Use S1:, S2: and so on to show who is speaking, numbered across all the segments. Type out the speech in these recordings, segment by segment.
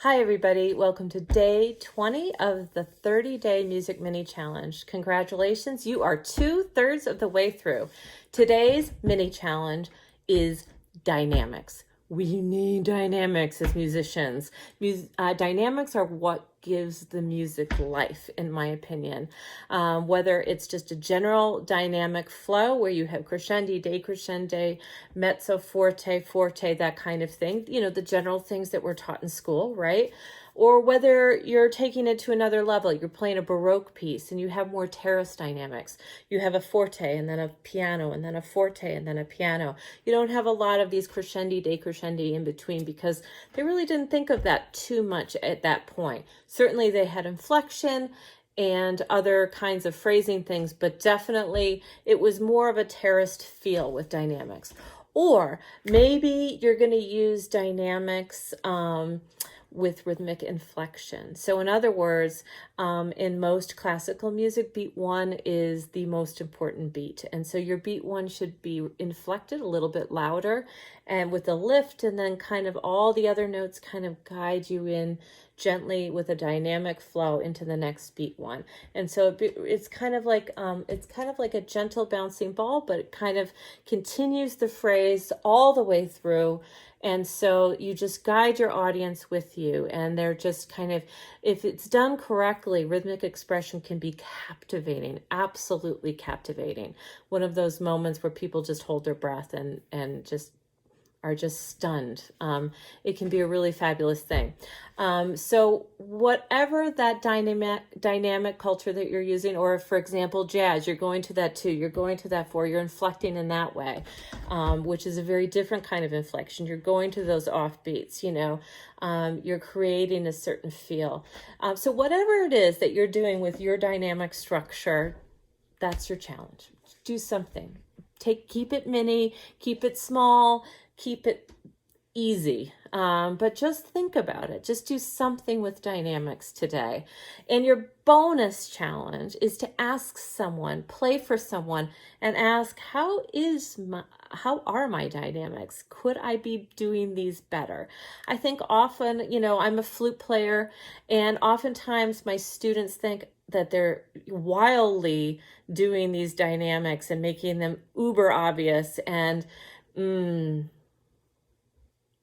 S1: Hi everybody, welcome to day 20 of the 30-day music mini challenge. Congratulations, you are 2/3 of the way through. Today's mini challenge is dynamics. We need dynamics as musicians. Dynamics are what gives the music life, in my opinion. Whether it's just a general dynamic flow where you have crescendi, decrescendi, mezzo, forte, forte, that kind of thing, you know, the general things that we're taught in school, right? Or whether you're taking it to another level, you're playing a Baroque piece and you have more terrace dynamics. You have a forte and then a piano and then a forte and then a piano. You don't have a lot of these crescendi, decrescendi in between because they really didn't think of that too much at that point. Certainly they had inflection and other kinds of phrasing things, but definitely it was more of a terraced feel with dynamics. Or maybe you're going to use dynamics with rhythmic inflection. So in other words, in most classical music, beat one is the most important beat. And so your beat one should be inflected a little bit louder and with a lift, and then kind of all the other notes kind of guide you in gently with a dynamic flow into the next beat one. And so it's kind of like a gentle bouncing ball, but it kind of continues the phrase all the way through. And so you just guide your audience with you, and they're just kind of, if it's done correctly, rhythmic expression can be captivating, absolutely captivating. One of those moments where people just hold their breath and just are just stunned. It can be a really fabulous thing. So whatever that dynamic culture that you're using, or for example, jazz, you're going to that 2, you're going to that 4, you're inflecting in that way, which is a very different kind of inflection. You're going to those off beats, you know, you're creating a certain feel. So whatever it is that you're doing with your dynamic structure, that's your challenge. Do something. Keep it mini, keep it small, keep it easy, but just think about it. Just do something with dynamics today. And your bonus challenge is to ask someone, play for someone, and ask, how are my dynamics? Could I be doing these better? I think often, you know, I'm a flute player, and oftentimes my students think that they're wildly doing these dynamics and making them uber obvious and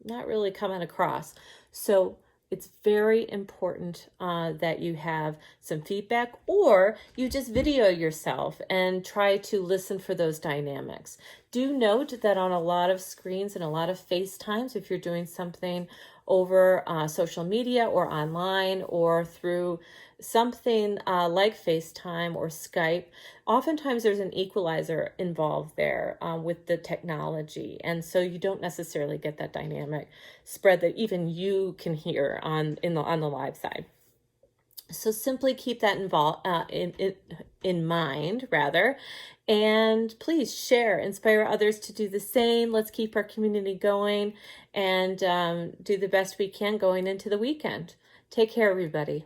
S1: not really coming across. So it's very important that you have some feedback, or you just video yourself and try to listen for those dynamics. Do note that on a lot of screens and a lot of FaceTimes, if you're doing something over social media or online or through something like FaceTime or Skype, oftentimes there's an equalizer involved there with the technology. And so you don't necessarily get that dynamic spread that even you can hear on the live side. So simply keep that in mind, rather, and please share, inspire others to do the same. Let's keep our community going and do the best we can going into the weekend. Take care, everybody.